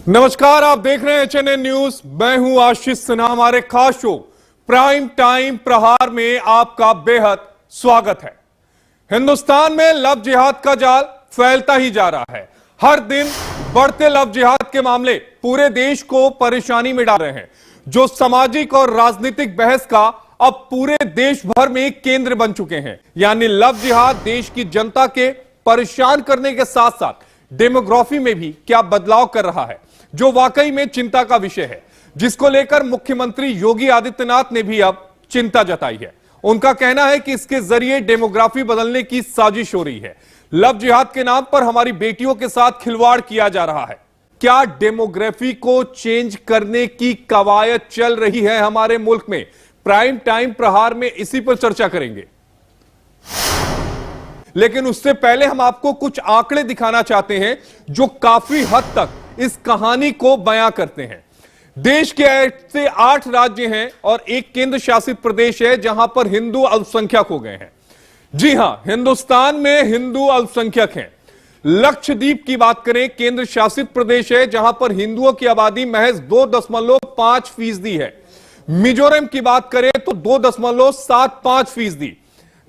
नमस्कार, आप देख रहे हैं एचएनएन न्यूज। मैं हूं आशीष सिन्हा। हमारे खास शो प्राइम टाइम प्रहार में आपका बेहद स्वागत है। हिंदुस्तान में लव जिहाद का जाल फैलता ही जा रहा है। हर दिन बढ़ते लव जिहाद के मामले पूरे देश को परेशानी में डाल रहे हैं, जो सामाजिक और राजनीतिक बहस का अब पूरे देश भर में केंद्र बन चुके हैं। यानी लव जिहाद देश की जनता के परेशान करने के साथ साथ डेमोग्राफी में भी क्या बदलाव कर रहा है, जो वाकई में चिंता का विषय है, जिसको लेकर मुख्यमंत्री योगी आदित्यनाथ ने भी अब चिंता जताई है। उनका कहना है कि इसके जरिए डेमोग्राफी बदलने की साजिश हो रही है। लव जिहाद के नाम पर हमारी बेटियों के साथ खिलवाड़ किया जा रहा है। क्या डेमोग्राफी को चेंज करने की कवायद चल रही है हमारे मुल्क में? प्राइम टाइम प्रहार में इसी पर चर्चा करेंगे, लेकिन उससे पहले हम आपको कुछ आंकड़े दिखाना चाहते हैं जो काफी हद तक इस कहानी को बयां करते हैं। देश के ऐसे 8 राज्य हैं और एक केंद्र शासित प्रदेश है जहां पर हिंदू अल्पसंख्यक हो गए हैं। जी हां, हिंदुस्तान में हिंदू अल्पसंख्यक हैं। लक्षद्वीप की बात करें, केंद्र शासित प्रदेश है जहां पर हिंदुओं की आबादी महज 2.5% है। मिजोरम की बात करें तो 2.75%।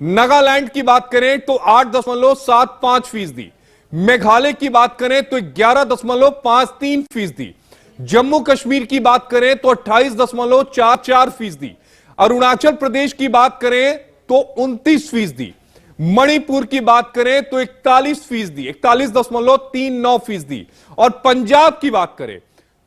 नागालैंड की बात करें तो 8.75%। मेघालय की बात करें तो 11.53%। जम्मू कश्मीर की बात करें तो 28.44%। अरुणाचल प्रदेश की बात करें तो 29%। मणिपुर की बात करें तो 41%, 41.39%। और पंजाब की बात करें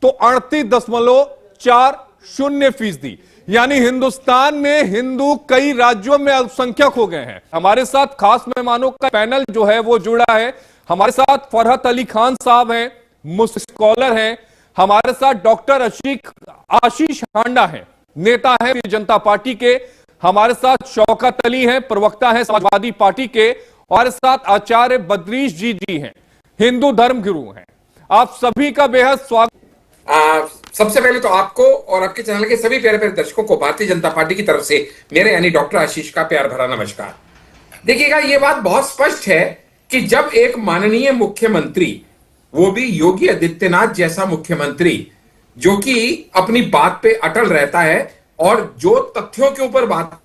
तो 38.40%। यानी हिंदुस्तान में हिंदू कई राज्यों में अल्पसंख्यक हो गए हैं। हमारे साथ खास मेहमानों का पैनल जो है वो जुड़ा है। हमारे साथ फरहत अली खान साहब हैं, मुस्लिम स्कॉलर हैं। हमारे साथ डॉक्टर आशीष हांडा हैं, नेता हैं भारतीय जनता पार्टी के। हमारे साथ शौकत अली हैं, प्रवक्ता हैं समाजवादी पार्टी के। और हमारे साथ आचार्य बद्रीश जी हैं, हिंदू धर्म गुरु हैं। आप सभी का बेहद स्वागत। सबसे पहले तो आपको और आपके चैनल के सभी प्यारे प्यारे दर्शकों को भारतीय जनता पार्टी की तरफ से मेरे यानी डॉक्टर आशीष का प्यार भरा नमस्कार। देखिएगा, यह बात बहुत स्पष्ट है कि जब एक माननीय मुख्यमंत्री, वो भी योगी आदित्यनाथ जैसा मुख्यमंत्री, जो कि अपनी बात पे अटल रहता है और जो तथ्यों के ऊपर बात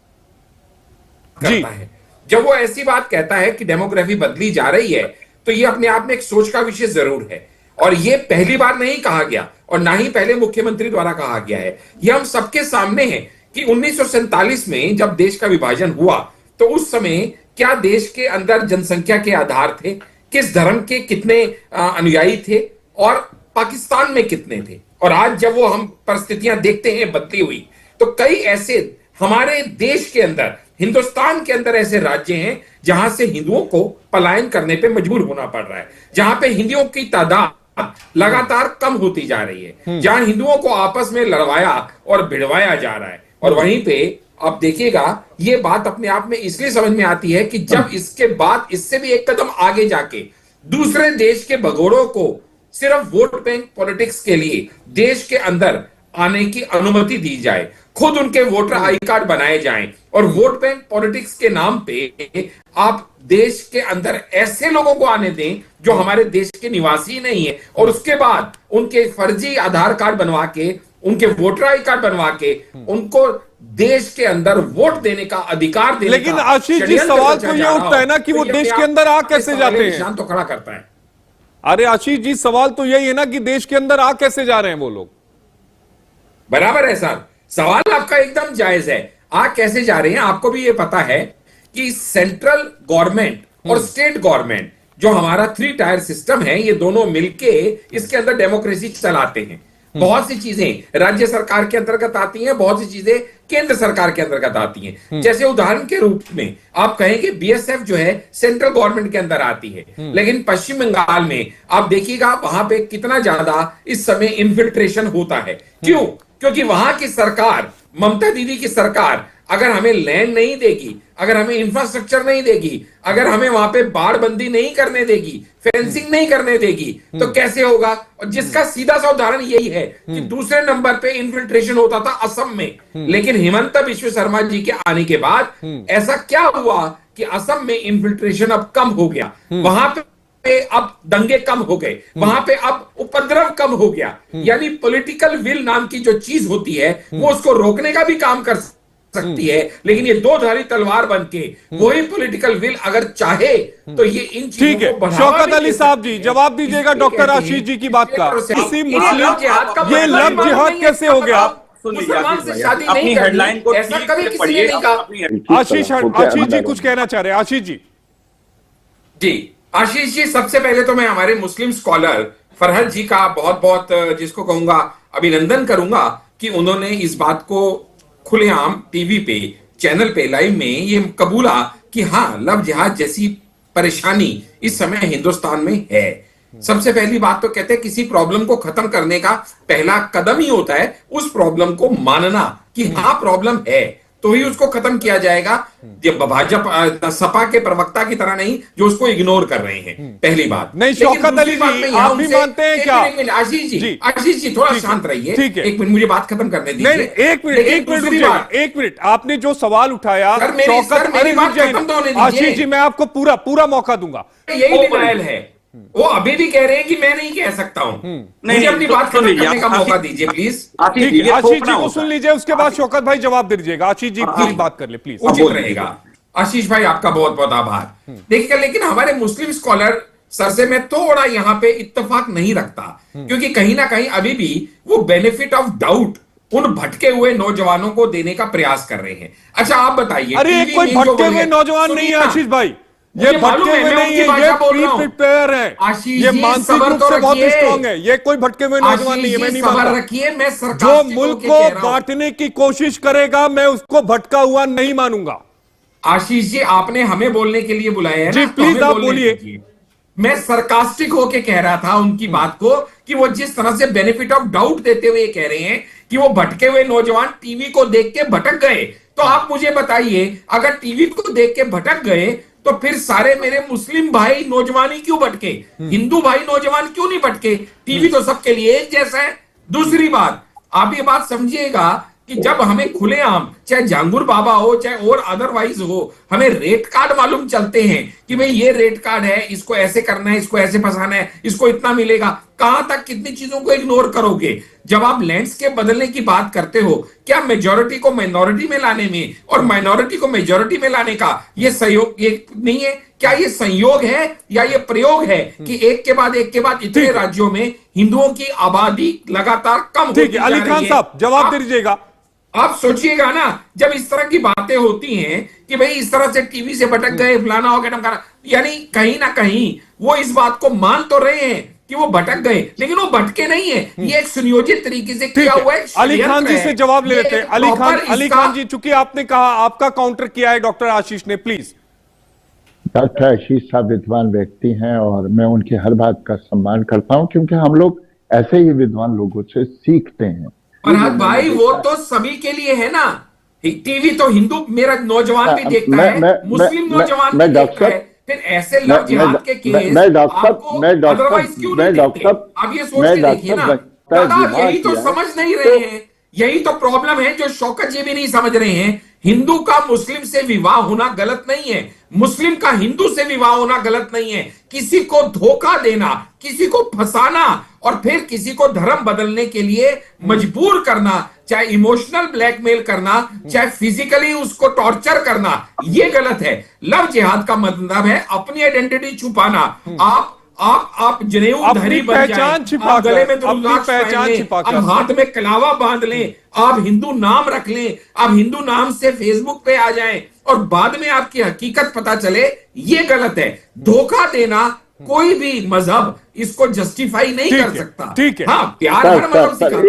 करता है, जब वो ऐसी बात कहता है कि डेमोग्राफी बदली जा रही है, तो ये अपने आप में एक सोच का विषय जरूर है। और ये पहली बार नहीं कहा गया और ना ही पहले मुख्यमंत्री द्वारा कहा गया है। ये हम सबके सामने है कि 1947 में जब देश का विभाजन हुआ तो उस समय क्या देश के अंदर जनसंख्या के आधार थे, किस धर्म के कितने अनुयायी थे और पाकिस्तान में कितने थे। और आज जब वो हम परिस्थितियां देखते हैं बदली हुई, तो कई ऐसे हमारे देश के अंदर, हिंदुस्तान के अंदर ऐसे राज्य हैं जहां से हिंदुओं को पलायन करने पे मजबूर होना पड़ रहा है, जहां पे हिंदुओं की तादाद लगातार कम होती जा रही है, जहां हिंदुओं को आपस में लड़वाया और भिड़वाया जा रहा है। और वहीं पे आप देखिएगा, ये बात अपने आप में इसलिए समझ में आती है कि जब इसके बाद इससे भी एक कदम आगे जाके दूसरे देश के भगोड़ों को सिर्फ वोट बैंक पॉलिटिक्स के लिए देश के अंदर आने की अनुमति दी जाए, खुद उनके वोटर आई कार्ड बनाए जाएं और वोट बैंक पॉलिटिक्स के नाम पे आप देश के अंदर ऐसे लोगों को आने दें जो हमारे देश के निवासी नहीं है, और उसके बाद उनके फर्जी आधार कार्ड बनवा के, उनके वोटर आई कार्ड बनवा के उनको देश के अंदर वोट देने का अधिकार देने। लेकिन आशीष जी, सवाल तो ये उठता है ना कि वो देश के अंदर आ कैसे जाते हैं? तो खड़ा करता है। अरे आशीष जी, सवाल तो यही है ना कि देश के अंदर आ कैसे जा रहे हैं वो लोग? बराबर है साहब, सवाल आपका एकदम जायज है। आ कैसे जा रहे हैं? आपको भी ये पता है कि सेंट्रल गवर्नमेंट और स्टेट गवर्नमेंट, जो हमारा 3 टायर सिस्टम है, ये दोनों मिलके इसके अंदर डेमोक्रेसी चलाते हैं। बहुत सी चीजें राज्य सरकार के अंतर्गत आती हैं, बहुत सी चीजें केंद्र सरकार के अंतर्गत आती हैं। जैसे उदाहरण के रूप में आप कहेंगे बीएसएफ जो है सेंट्रल गवर्नमेंट के अंदर आती है, लेकिन पश्चिम बंगाल में आप देखिएगा वहां पे कितना ज्यादा इस समय इन्फिल्ट्रेशन होता है। क्यों? क्योंकि वहां की सरकार, ममता दीदी की सरकार, अगर हमें लैंड नहीं देगी, अगर हमें इंफ्रास्ट्रक्चर नहीं देगी, अगर हमें वहां पे बाड़बंदी नहीं करने देगी, फेंसिंग नहीं करने देगी, तो कैसे होगा? और जिसका सीधा सा उदाहरण यही है कि दूसरे नंबर पे इन्फिल्ट्रेशन होता था असम में, लेकिन हिमंता बिश्व शर्मा जी के आने के बाद ऐसा क्या हुआ कि असम में इन्फिल्ट्रेशन अब कम हो गया। वहां पे पे अब दंगे कम हो गए, वहां पे अब उपद्रव कम हो गया। यानी पॉलिटिकल विल नाम की जो चीज होती है वो उसको रोकने का भी काम कर सकती है, लेकिन ये दो धारी तलवार बन के वही पॉलिटिकल विल अगर चाहे तो ये इन ठीक चीजों है। को बढ़ावा शौकत भी अली दे साहब सकती जी है। जवाब दीजिएगा इसलिए डॉक्टर कहते आशीष हैं जी की बात का। कि किसी ये मुस्लिम लव जिहाद का ये मतलब लव ही मालूम जिहाद नहीं है, कैसे इसका हो गया? मतलब सुन लीजिए मुसलमान आशीष से भाई, शादी अपनी नहीं हेडलाइन को करनी, ऐसा ठीक कभी से किसी ने पढ़िए। नहीं कहा। आशीष जी कुछ कहना चाह रहे हैं। आशीष जी जी, आशीष जी, सबसे पहले तो मैं हमारे मुस्लिम स्कॉलर फरहद जी का बहुत बहुत जिसको कहूंगा अभिनंदन करूंगा कि उन्होंने इस बात को खुलेआम टीवी पे चैनल पे लाइव में ये कबूला कि हाँ लव जिहाद जैसी परेशानी इस समय हिंदुस्तान में है। सबसे पहली बात तो कहते हैं किसी प्रॉब्लम को खत्म करने का पहला कदम ही होता है उस प्रॉब्लम को मानना कि हाँ प्रॉब्लम है, तो ही उसको खत्म किया जाएगा। भाजपा सपा के प्रवक्ता की तरह नहीं जो उसको इग्नोर कर रहे हैं, पहली बात। नहीं, लेकिन शौकत दूसरी अली बात जी, मैं यहाँ आप भी उनसे- मानते हैं एक क्या? मिनट, एक मिनट, आशीष जी। जी, आशीष जी थोड़ा ठीक है, शांत रहिए। ठीक है। एक मिनट मुझे बात खत्म करने नहीं दीजिए। नहीं, एक मिनट लेकिन एक मिनट दूसरी रुक बात, जाइए, एक मिनट। आपने जो सवाल उठाया सर, मेरी बात खत्म तो होने दीजिए। आशीष जी मैं आपको पूरा पूरा मौका दूंगा। यही डिनायल है। वो अभी भी कह रहे हैं कि मैं नहीं कह सकता हूं। मुझे अपनी बात सुन खत्म लीजिए, करने का आशीष- मौका दीजिए प्लीज। आशीष ठीक जी, है, ये आशीष थोपना जी को होता सुन है। लीजिए, उसके बाद शौकत भाई जवाब दे दीजिएगा। आशीष जी प्लीज बात कर ले प्लीज। उचित रहेगा। आशीष भाई आपका बहुत बहुत आभार। देखिए लेकिन हमारे मुस्लिम स्कॉलर सर से मैं थोड़ा यहाँ पे इत्तेफाक नहीं रखता, क्योंकि कहीं ना कहीं अभी भी वो बेनिफिट ऑफ डाउट उन भटके हुए नौजवानों को देने का प्रयास कर रहे हैं। अच्छा आप बताइए, अरे टीवी कोई में जो भटके बोले- हुए नौजवान नहीं है सुनिए ना, आशीष भाई, ये मुझे मालूम भटके है, हुए मैं नहीं उनकी है, ये भाषा बोल प्री रहा हूं। प्रिपेयर है, आशीष ये जी, मानसिक सबर रूप तो से बहुत रखिए। स्ट्रांग है। ये कोई भटके हुए नौजवान नहीं है, मैं नहीं सबर मानता। रखिए, मैं जो sarcastic मुल्क होके को कह रहा हूं। बांटने की कोशिश करेगा मैं उसको भटका हुआ नहीं मानूंगा। आशीष जी आपने हमें बोलने के लिए बुलाया है जी, ना, तो प्लीज हमें आप बोलने बोलिए। दीजिए। मैं सरकास्टिक होके कह रहा था उनकी बात को कि वो जिस तरह से बेनिफिट ऑफ डाउट देते हुए कह रहे हैं कि वो भटके हुए नौजवान टीवी को देख के भटक गए, तो आप मुझे बताइए अगर टीवी को देख के भटक गए तो फिर सारे मेरे मुस्लिम भाई नौजवान ही क्यों भटके, हिंदू भाई नौजवान क्यों नहीं भटके? टीवी तो सबके लिए एक जैसा है। दूसरी बात, आप ये बात समझिएगा कि जब हमें खुलेआम चाहे जांगुर बाबा हो चाहे और अदरवाइज हो हमें रेट कार्ड मालूम चलते हैं कि भाई ये रेट कार्ड है, इसको ऐसे करना है, इसको ऐसे फंसाना है, इसको इतना मिलेगा, कहां तक कितनी चीजों को इग्नोर करोगे? जब आप लैंडस्केप बदलने की बात करते हो, क्या मेजॉरिटी को माइनॉरिटी में लाने में और माइनॉरिटी को मेजॉरिटी में लाने का ये सहयोग ये नहीं है? क्या ये संयोग है या ये प्रयोग है कि एक के बाद इतने राज्यों में हिंदुओं की आबादी लगातार कम होती ठीक है, अली जा खान रही है? साहब जवाब आप- दे दीजिएगा। आप सोचिएगा ना, जब इस तरह की बातें होती हैं कि भाई इस तरह से टीवी से भटक गए, फलाना हो गया, ढमकाना, यानी कहीं ना कहीं वो इस बात को मान तो रहे हैं कि वो भटक गए, लेकिन वो भटके नहीं है। ये एक सुनियोजित तरीके से ठीक किया हुआ है, है, अली खान षड्यंत्र जी है। से जवाब ले ये लेते हैं। एक अली proper खान जी, चूंकि आपने कहा आपका काउंटर किया है डॉक्टर आशीष ने, प्लीज। डॉक्टर आशीष साहब विद्वान व्यक्ति हैं और मैं उनकी हर बात का सम्मान करता हूं, क्योंकि हम लोग ऐसे ही विद्वान लोगों से सीखते हैं। फरहाद भाई वो तो सभी के लिए है ना, टीवी तो हिंदू मेरा नौजवान भी देखता है, मुस्लिम नौजवान भी देखता है, फिर ऐसे लव जिहाद के केस आपको अदरवाइज क्यों नहीं देखते? आप ये सोच के देखिए ना दादा, यही तो समझ नहीं रहे हैं, यही तो प्रॉब्लम है जो शौकत जी भी नहीं समझ रहे हैं। हिंदू का मुस्लिम से विवाह होना गलत नहीं है, मुस्लिम का हिंदू से विवाह होना गलत नहीं है। किसी को धोखा देना, किसी को फंसाना और फिर किसी को धर्म बदलने के लिए मजबूर करना, चाहे इमोशनल ब्लैकमेल करना, चाहे फिजिकली उसको टॉर्चर करना, ये गलत है। लव जिहाद का मतलब है अपनी आइडेंटिटी छुपाना। आप जनेऊधारी बन जाएं, पहचान छिपा आप गले में कर, अपनी रुद्राक्ष पहचान पहन लें, छिपा कर। आप हाथ में कलावा बांध लें, आप हिंदू नाम रख लें, आप हिंदू नाम से फेसबुक पे आ जाएं और बाद में आपकी हकीकत पता चले, ये गलत है। धोखा देना कोई भी मजहब इसको जस्टिफाई नहीं कर सकता। ठीक है। हाँ, प्यार हर मजहब सिखाता है।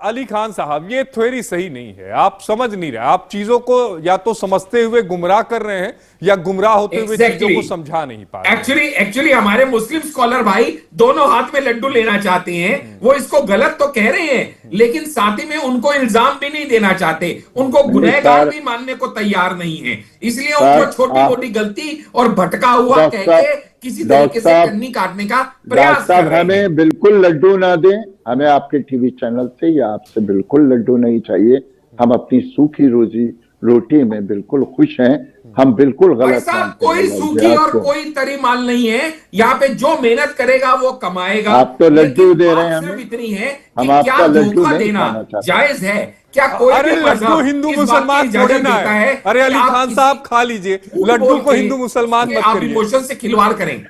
अली खान साहब ये थ्योरी सही नहीं है, आप समझ नहीं रहे, आप चीजों को या तो समझते हुए गुमराह कर रहे हैं या गुमराह होते हुए चीजों को समझा नहीं पा रहे। एक्चुअली हमारे मुस्लिम स्कॉलर भाई दोनों हाथ में लड्डू लेना चाहते हैं, वो इसको गलत तो कह रहे हैं लेकिन साथ ही में उनको इल्जाम भी नहीं देना चाहते, उनको गुनहगार भी मानने को तैयार नहीं है, इसलिए उनको छोटी मोटी गलती और भटका हुआ कह के किसी तरीके से कन्नी काटने का प्रयास कर रहे हैं। हमें बिल्कुल लड्डू ना दें, हमें आपके टीवी चैनल से या आपसे बिल्कुल लड्डू नहीं चाहिए। हम अपनी सूखी रोजी रोटी में बिल्कुल खुश हैं। हम बिल्कुल भाई गलत साहब, मानते कोई हैं सूखी जिहाद और को। कोई तरी माल नहीं है यहाँ पे। जो मेहनत करेगा वो कमाएगा। आप तो लड्डू लेकिन दे रहे बात हैं सिर्फ हमें, इतनी है हम कि क्या आपका लड्डू धोखा नहीं देना खाना चाहते। जायज है? क्या कोई अरे भी लड्डू मजहब हिंदू इस बात की मुसलमान थोड़ी इजाजत ना देता है। है अरे कि अली आप खान किसी साहब खा लीजिए, झूठ लड्डू बोल को के हिंदू मुसलमान उसके मत आप करिए। इमोशन से खिलवाड़ करें?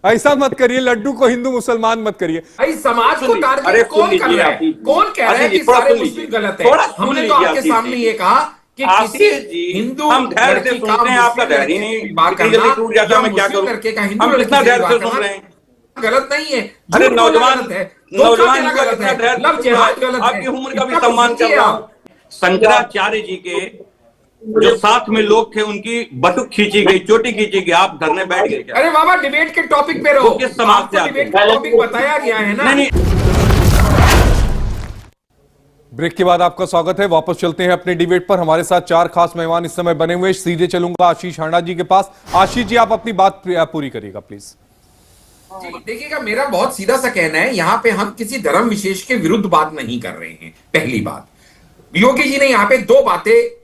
ऐसा मत करिए, लड्डू को हिंदू मुसलमान मत करिए। भाई समाज को अरे टारगेट कौन कर लीजिए रहा है? आशीष जी। कौन कह रहा है आशीष जी, कि थोड़ा सारे सुन मुस्लिम लीजिए। गलत है? थोड़ा सुन हमने तो लीजिए आपके आशीष सामने जी। ये कहा कि किसी आशीष जी, हिंदू हम धैर्य से लड़की सुन का रहे हैं, आपका मुस्लिम धैर्य ही लड़की नहीं, से विवाह इतनी जल्दी करना टूट जाता या है, मैं क्या मुस्लिम करूं? लड़के का हिंदू हम लड़की कितना से धैर्य विवाह से सुन करना रहे हैं। गलत नहीं है। अरे झूठ बोलना नौजवान, गलत है, धोखा नौजवान देना युवक गलत इतना है, धैर्य से लव सुन रहा जिहाद है। गलत है। आपकी उम्र का भी इतना सम्मान समझिए कर रहा आप। हूं। शंकराचार्य जी के जो साथ में लोग थे, उनकी बटुक खींची गई, चोटी खींची गई, आप धरने बैठ गए क्या? अरे बाबा, डिबेट के टॉपिक पे रहो। वो किस समाज से आपको आते डिबेट हैं? का टॉपिक बताया गया है ना। नहीं नहीं, ब्रेक के बाद आपका स्वागत है। वापस चलते हैं अपने डिबेट पर। हमारे साथ चार खास मेहमान इस समय बने हुए। सीधे चलूंगा आशीष हांडा जी के पास। आशीष जी, आप अपनी बात पूरी करिएगा प्लीज। जी, देखिएगा, मेरा बहुत सीधा सा कहना है, यहाँ पे हम किसी धर्म विशेष के विरुद्ध बात नहीं कर रहे हैं। पहली बात, योगी जी ने यहाँ पे दो बातें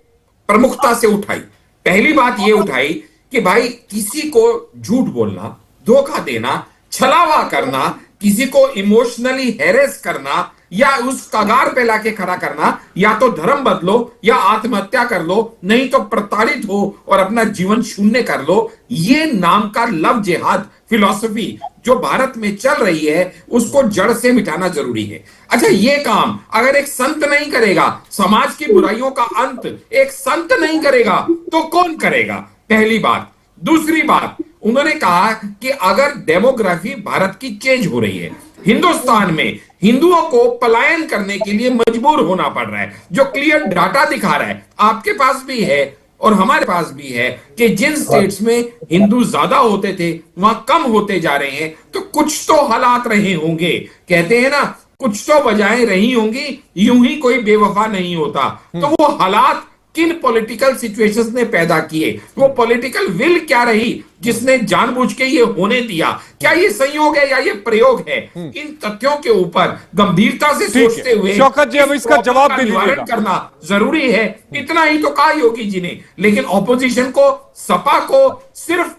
प्रमुखता से उठाई। पहली बात ये उठाई कि भाई किसी को झूठ बोलना, धोखा देना, छलावा करना, किसी को इमोशनली हैरेस करना या उस कगार पे लाके खड़ा करना, या तो धर्म बदलो या आत्महत्या कर लो, नहीं तो प्रताड़ित हो और अपना जीवन शून्य कर लो। ये नाम का लव जिहाद फिलॉसफी जो भारत में चल रही है, उसको जड़ से मिटाना जरूरी है। अच्छा, ये काम अगर एक संत नहीं करेगा, समाज की बुराइयों का अंत एक संत नहीं करेगा, तो कौन करेगा? पहली बात। दूसरी बात, उन्होंने कहा कि अगर डेमोग्राफी भारत की चेंज हो रही है, हिंदुस्तान में हिंदुओं को पलायन करने के लिए मजबूर होना पड़ रहा है, जो क्लियर डाटा दिखा रहा है, आपके पास भी है और हमारे पास भी है, कि जिन स्टेट्स में हिंदू ज्यादा होते थे वहां कम होते जा रहे हैं। तो कुछ तो हालात रहे होंगे। कहते हैं ना, कुछ तो वजहें रही होंगी, यूं ही कोई बेवफा नहीं होता। तो वो हालात किन पॉलिटिकल सिचुएशंस ने पैदा किए, वो पॉलिटिकल विल क्या रही जिसने जानबूझ के ये होने दिया? क्या ये संयोग है या ये प्रयोग है? इन तथ्यों के ऊपर गंभीरता से सोचते हुए शौकत जी, अब इसका जवाब भी निवारण दीजिएगा। करना जरूरी है। इतना ही तो कहा योगी जी ने। लेकिन ऑपोजिशन को, सपा को सिर्फ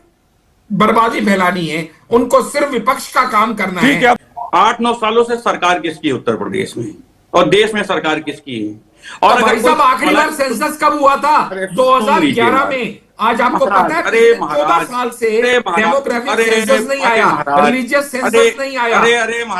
बर्बादी फैलानी है, उनको सिर्फ विपक्ष का काम करना ठीक है। 8-9 सालों से सरकार किसकी है उत्तर प्रदेश में, और देश में सरकार किसकी है? और और भाई साहब, आखिरी बार सेंसस कब हुआ था? 2011 में। आज आपको पता है, अरे 14 साल से डेमोग्राफिक सेंसस नहीं आया, रिलीजियस सेंसस नहीं आया।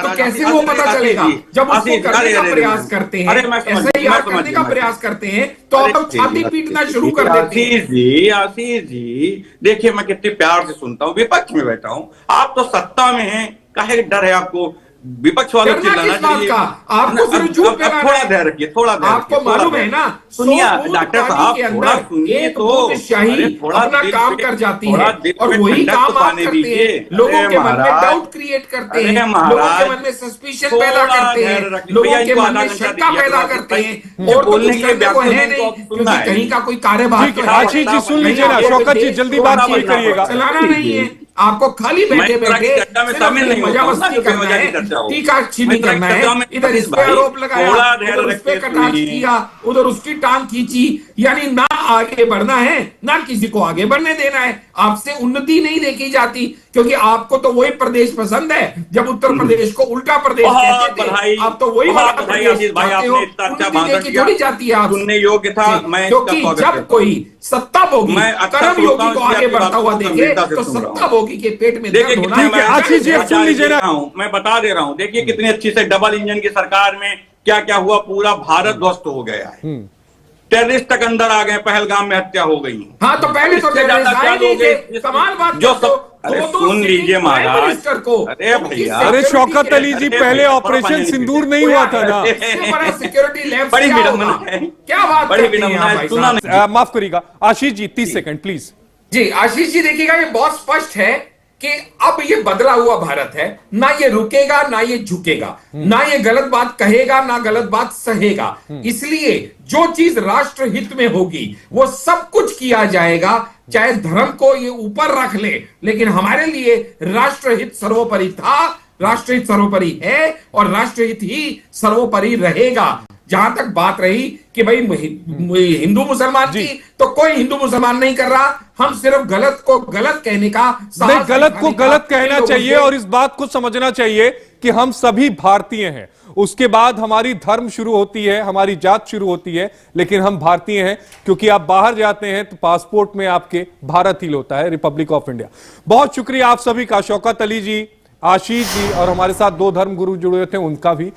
तो कैसे वो पता चलेगा जब उसको करने का प्रयास करते हैं, SIR करने का प्रयास करते हैं, तो आप छाती पीटना शुरू कर देते हैं। आशीष जी, देखिए मैं कितने प्यार से सुनता हूँ, विपक्ष में बैठा हूँ, आप तो सत्ता में हैं, काहे डर है आपको? विपक्ष वालों को चिल्लाना चाहिए। आपको सिर्फ झूठ फैलाना थोड़ा है। धैर्य रखिए, थोड़ा धैर्य रखिए, आपको मालूम है ना, सुनिए डॉक्टर साहब, के थोड़ा अंदर सुनिए एक तो, बूंदशाही अरे थोड़ा अपना दिल काम पे- कर जाती थोड़ा है, दिल और पे वही ठंडक काम तो आप पाने करते दीजिए। हैं। लोगों अरे के मन में महाराज, डाउट क्रिएट करते अरे हैं, महाराज, लोगों के मन में सस्पिशन थोड़ा पैदा करते धैर्य हैं, रखिए। लोगों भैया, के इनको मन आधा में घंटा शंका दीजिए, पैदा तो करते हैं, मुझे और तो बोलने कुछ के लिए करने को है व्याकुल नहीं, इनको क्योंकि सुनना है। कहीं का कोई कार्यभार ठीक तो है, है आशीष जी सुन नहीं। लीजिए ना, आपको शौकत जी देश जल्दी को बात आपको पूरी करिएगा। चलाना नहीं है, आपको खाली बैठे मैं बैठे चर्चा में सिर्फ शामिल अपनी नहीं मजा होता हूं ना, मस्ती जो करना बेवजह की है, चर्चा हो। टीका चीनी मैं करना चर्चा है। में इधर इस पे भाई, आरोप लगाया, थोड़ा धैर्य उधर उस पे रखिए, कटाक्ष सुनिए। किया, उधर उसकी टांग खींची। यानी ना आगे बढ़ना है, ना किसी को आगे बढ़ने देना है। आपसे उन्नति नहीं देखी जाती, क्योंकि आपको तो वही प्रदेश पसंद है जब उत्तर प्रदेश को उल्टा प्रदेश बहुत कहते थे। बधाई, आप तो वही वाला बहुत बधाई प्रदेश आशीष भाई, चाहते हो। आपने इतना अच्छा उन्नति भाषण देखी दिया, थोड़ी जाती है आप सुनने योग्य था। मैं इसका क्योंकि स्वागत जब करता हूं। कोई सत्ता भोगी मैं अच्छा कर्म सुनता योगी हूं, को इसलिए आगे आपकी बढ़ता बात हुआ को देखे, गंभीरता से तो सुन रहा हूं। सत्ता भोगी के पेट में देखिए दर्द होना। कितने, मैं आशीष जी, सुन लीजिए ना। मैं बता दे रहा हूं, देखिए कितनी अच्छी से डबल इंजन की सरकार में क्या क्या हुआ, पूरा भारत ध्वस्त हो गया है। टेररिस्ट तक अंदर आ गए, पहलगाम में हत्या हो गई। हाँ, तो पहले तो इससे ज्यादा क्या नहीं लोगे? थे। कमाल बात जो करते हो। अरे दो सुन sitting लीजिए prime महाराज, minister को अरे उनकी भैया, अरे security शौकत के- अली जी, अरे पहले भैया, ऑपरेशन थोड़ा सिंदूर पानी नहीं हुआ था ना। इससे बड़ा सिक्योरिटी लैब बड़ी क्या विडंबना होगा? है। क्या बात बड़ी करते हैं विडंबना आप है, भाई सुना साहब? नहीं। माफ करिएगा आशीष जी, 30 सेकंड प्लीज। जी आशीष जी, देखिएगा, ये बहुत स्पष्ट है कि अब ये बदला हुआ भारत है। ना ये रुकेगा, ना ये झुकेगा, ना ये गलत बात कहेगा, ना गलत बात सहेगा। इसलिए जो चीज राष्ट्र हित में होगी वो सब कुछ किया जाएगा, चाहे धर्म को ये ऊपर रख ले। लेकिन हमारे लिए राष्ट्रहित सर्वोपरि था, राष्ट्रहित सर्वोपरि है, और राष्ट्रहित ही सर्वोपरि रहेगा। जहां तक बात रही कि भाई हिंदू मुसलमान जी। की, तो कोई हिंदू मुसलमान नहीं कर रहा। हम सिर्फ गलत को गलत कहने का, नहीं, गलत को गलत कहना लोगों चाहिए से- और इस बात को समझना चाहिए कि हम सभी भारतीय हैं। उसके बाद हमारी धर्म शुरू होती है, हमारी जात शुरू होती है, लेकिन हम भारतीय हैं। क्योंकि आप बाहर जाते हैं तो पासपोर्ट में आपके भारत ही होता है, रिपब्लिक ऑफ इंडिया। बहुत शुक्रिया आप सभी का, शौकत अली जी, आशीष जी और हमारे साथ दो धर्म गुरु जुड़े थे उनका भी।